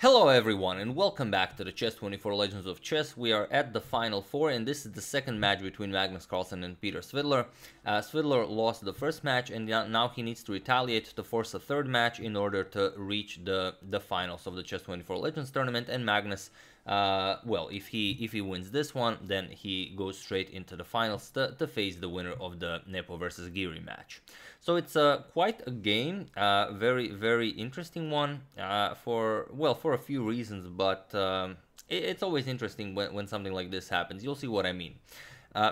Hello everyone and welcome back to the Chess24 Legends of Chess. We are at the Final Four and this is the second match between Magnus Carlsen and Peter Svidler. Svidler lost the first match and now he needs to retaliate to force a third match in order to reach the finals of the Chess24 Legends tournament. And Magnus, well, if he wins this one, then he goes straight into the finals to face the winner of the Nepo versus Giri match. So it's quite a game, very interesting one for a few reasons, but it's always interesting when something like this happens. You'll see what I mean.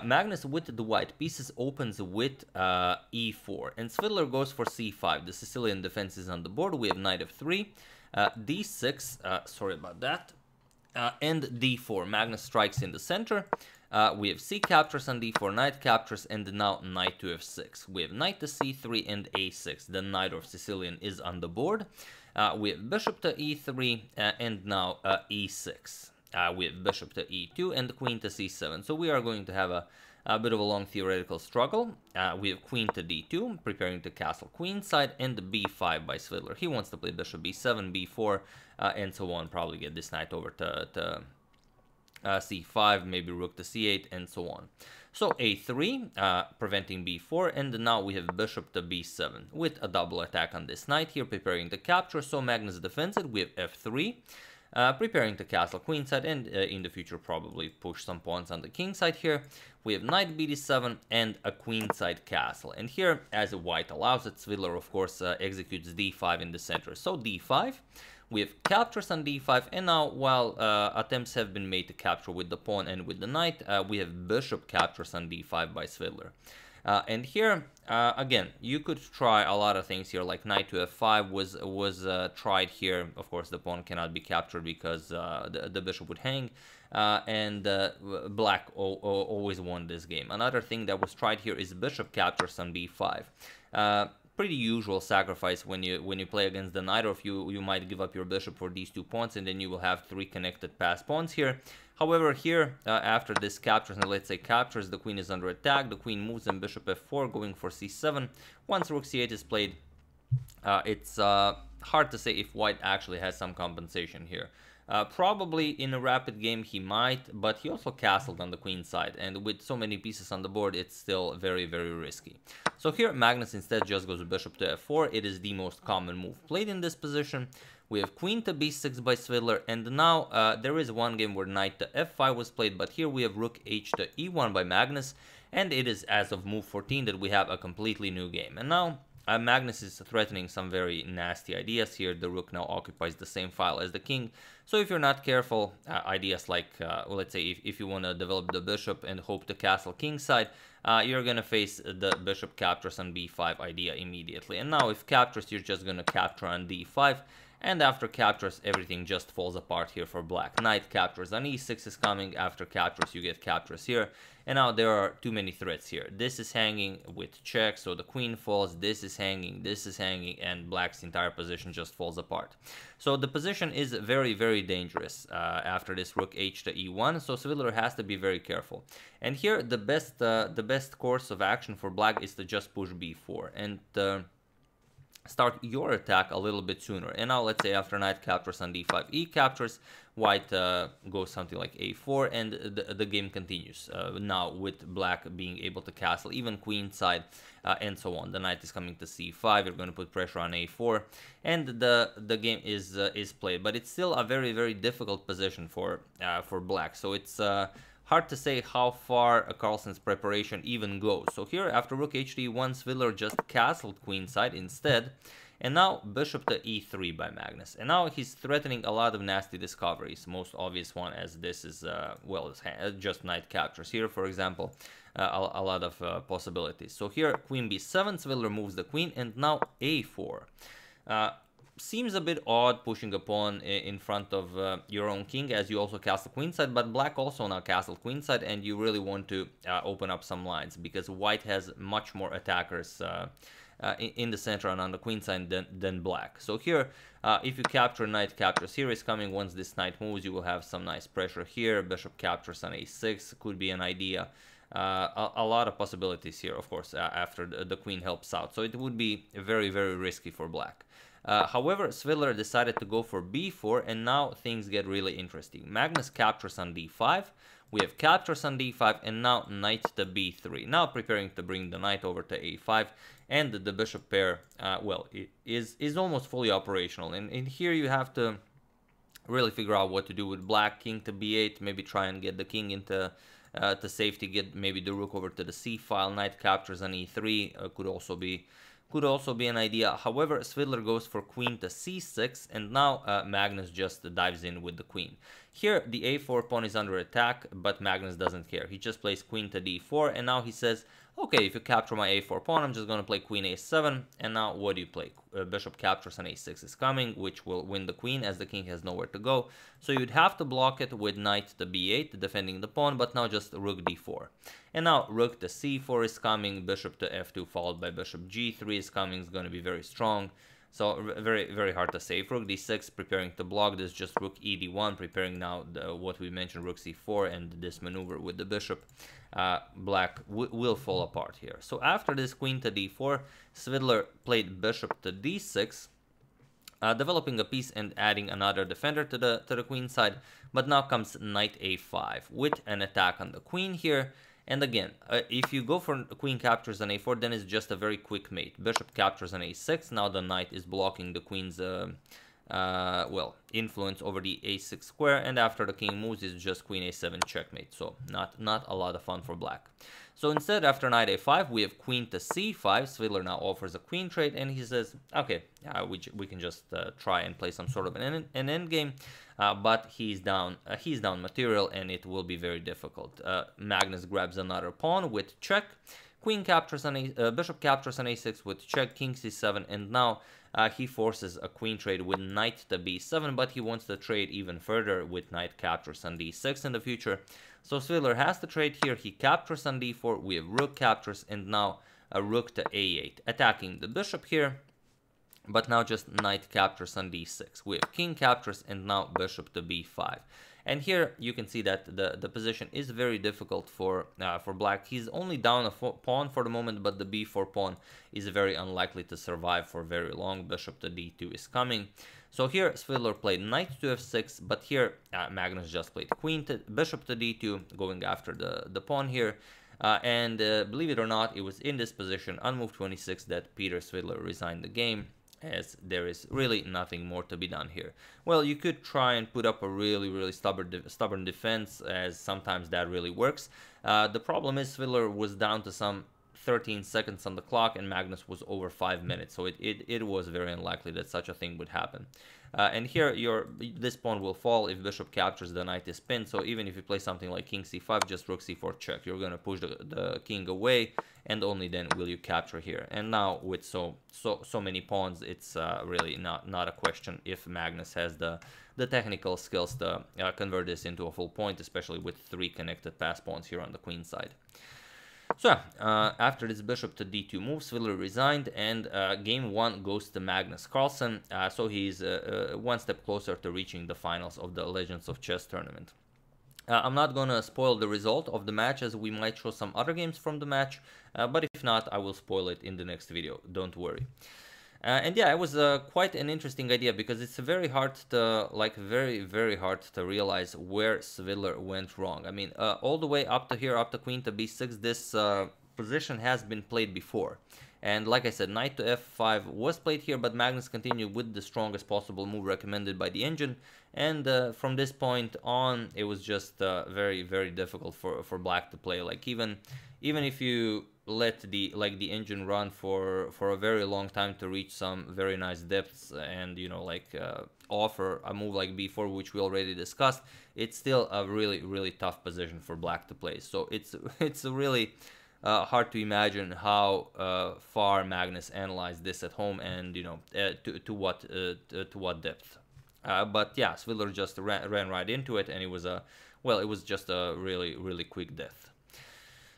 Magnus with the white pieces opens with e4, and Svidler goes for c5. The Sicilian defense is on the board. We have knight f3, d6, sorry about that, and d4. Magnus strikes in the center. We have c captures on d4, knight captures, and now knight to f6. We have knight to c3 and a6. The knight of Sicilian is on the board. We have bishop to e3 and now e6. We have bishop to e2 and queen to c7. So we are going to have a bit of a long theoretical struggle. We have queen to d2, preparing to castle queenside, and b5 by Svidler. He wants to play bishop b7, b4, and so on. Probably get this knight over to c5, maybe rook to c8, and so on. So a3, preventing b4, and now we have bishop to b7 with a double attack on this knight here, preparing to capture. So Magnus defends it. We have f3, preparing to castle queenside, and in the future probably push some pawns on the king side here. We have knight bd7 and a queenside castle. And here, as white allows it, Svidler of course executes d5 in the center. So d5. We have captures on d5, and now, while attempts have been made to capture with the pawn and with the knight, we have bishop captures on d5 by Svidler. And here, again, you could try a lot of things here, like knight to f5 was tried here. Of course, the pawn cannot be captured because the bishop would hang, and black always won this game. Another thing that was tried here is bishop captures on b5. Pretty usual sacrifice when you play against the knight, or if you might give up your bishop for these two pawns, and then you will have three connected pass pawns here. However, here after this captures, and let's say captures, the queen is under attack. The queen moves and bishop f4, going for c7. Once rook c8 is played, it's hard to say if white actually has some compensation here. Probably in a rapid game he might, but he also castled on the queen side, and with so many pieces on the board, it's still very risky. So here Magnus instead just goes bishop to f4. It is the most common move played in this position. We have queen to b6 by Svidler, and now there is one game where knight to f5 was played, but here we have rook h to e1 by Magnus, and it is as of move 14 that we have a completely new game. And now Magnus is threatening some very nasty ideas here. The rook now occupies the same file as the king. So if you're not careful, ideas like, well, let's say if you want to develop the bishop and hope to castle kingside, you're going to face the bishop captures on b5 idea immediately. And now if captures, you're just going to capture on d5. And after captures, everything just falls apart here for black. Knight captures on e6 is coming. After captures, you get captures here. And now there are too many threats here. This is hanging with check, so the queen falls. This is hanging, and black's entire position just falls apart. So the position is very dangerous after this rook h to e1. So Svidler has to be very careful. And here the best course of action for black is to just push b4 and start your attack a little bit sooner. And now let's say after knight captures on d5, e captures, white goes something like a4, and the game continues. Now with black being able to castle even queenside, and so on. The knight is coming to c5. You're going to put pressure on a4, and the game is played. But it's still a very difficult position for black. So it's hard to say how far Carlsen's preparation even goes. So here, after rook h to e1, Svidler just castled queenside instead. And now bishop to e3 by Magnus. And now he's threatening a lot of nasty discoveries. Most obvious one, as this is, well, just knight captures here, for example. A lot of possibilities. So here, queen b7, Svidler moves the queen, and now a4. Seems a bit odd pushing a pawn in front of your own king, as you also castle queenside, but black also now castled queenside, and you really want to open up some lines, because white has much more attackers in the center and on the queenside than black. So here, if you capture, knight captures here is coming. Once this knight moves, you will have some nice pressure here. Bishop captures on a6 could be an idea. A lot of possibilities here, of course, after the queen helps out. So it would be very risky for black. However, Svidler decided to go for b4, and now things get really interesting. Magnus captures on d5. We have captures on d5, and now knight to b3. Now preparing to bring the knight over to a5, and the bishop pair, well, is almost fully operational. And here you have to really figure out what to do with black. King to b8, maybe try and get the king into to safety, get maybe the rook over to the c file. Knight captures on e3 could also be an idea. However, Svidler goes for queen to c6, and now Magnus just dives in with the queen. Here, the a4 pawn is under attack, but Magnus doesn't care. He just plays queen to d4, and now he says, okay, if you capture my a4 pawn, I'm just going to play queen a7, and now what do you play? Bishop captures on a6 is coming, which will win the queen, as the king has nowhere to go. So you'd have to block it with knight to b8, defending the pawn, but now just rook d4. And now rook to c4 is coming, bishop to f2 followed by bishop g3 is coming, it's going to be very strong. So very, very hard to save. Rook d6, preparing to block this, just rook ed1, preparing now what we mentioned, rook c4, and this maneuver with the bishop. Black will fall apart here. So after this queen to d4, Svidler played bishop to d6, developing a piece and adding another defender to the queen side. But now comes knight a5 with an attack on the queen here. And again, if you go for queen captures on a4, then it's just a very quick mate. Bishop captures on a6. Now the knight is blocking the queen's well, influence over the a6 square, and after the king moves, it's just queen a7 checkmate. So not a lot of fun for black. So instead, after knight a5, we have queen to c5. Svidler now offers a queen trade, and he says, okay, we can just try and play some sort of an endgame, but he's down material, and it will be very difficult. Magnus grabs another pawn with check. Queen captures on bishop captures on a6 with check, king c7, and now he forces a queen trade with knight to b7, but he wants to trade even further with knight captures on d6 in the future. So Svidler has to trade here. He captures on d4, we have rook captures, and now a rook to a8, attacking the bishop here, but now just knight captures on d6. We have king captures, and now bishop to b5. And here you can see that the position is very difficult for black. He's only down a pawn for the moment, but the b4 pawn is very unlikely to survive for very long. Bishop to d2 is coming. So here Svidler played knight to f6, but here Magnus just played bishop to d2, going after the pawn here. And believe it or not, it was in this position on move 26 that Peter Svidler resigned the game, as there is really nothing more to be done here. Well, you could try and put up a really stubborn defense, as sometimes that really works. The problem is Svidler was down to some 13 seconds on the clock, and Magnus was over 5 minutes, so it was very unlikely that such a thing would happen. And here this pawn will fall if bishop captures, the knight is pinned, so even if you play something like king c5, just rook c4 check, you're going to push the king away, and only then will you capture here. And now with so many pawns, it's really not a question if Magnus has the technical skills to convert this into a full point, especially with 3 connected pass pawns here on the queen side. So after this bishop to d2 move, Svidler resigned, and game 1 goes to Magnus Carlsen. So he's one step closer to reaching the finals of the Legends of Chess tournament. I'm not gonna spoil the result of the match, as we might show some other games from the match, but if not, I will spoil it in the next video, don't worry. And yeah, it was quite an interesting idea, because it's very hard to, very hard to realize where Svidler went wrong. I mean, all the way up to here, up to queen to b6, this position has been played before. And like I said, knight to f5 was played here, but Magnus continued with the strongest possible move recommended by the engine. And from this point on, it was just very difficult for black to play. Like even if you let the engine run for a very long time to reach some very nice depths, and offer a move like b4, which we already discussed, it's still a really tough position for black to play. So it's really hard to imagine how far Magnus analyzed this at home, and to what depth. But yeah, Svidler just ran right into it, and it was just a really quick death.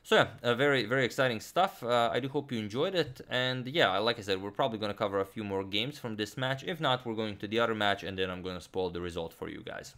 So yeah, very exciting stuff. I do hope you enjoyed it, and yeah, like I said, we're probably going to cover a few more games from this match. If not, we're going to the other match, and then I'm going to spoil the result for you guys.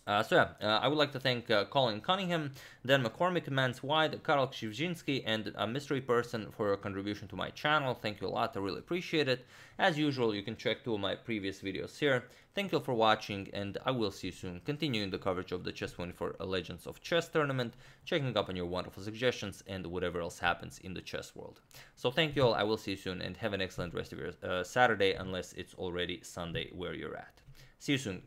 I would like to thank Colin Cunningham, Dan McCormick, Mance White, Karol Krzywzinski, and Mystery Person for your contribution to my channel. Thank you a lot, I really appreciate it. As usual, you can check 2 of my previous videos here. Thank you for watching, and I will see you soon, continuing the coverage of the Chess24 Legends of Chess tournament, checking up on your wonderful suggestions, and whatever else happens in the chess world. So thank you all, I will see you soon, and have an excellent rest of your Saturday, unless it's already Sunday where you're at. See you soon.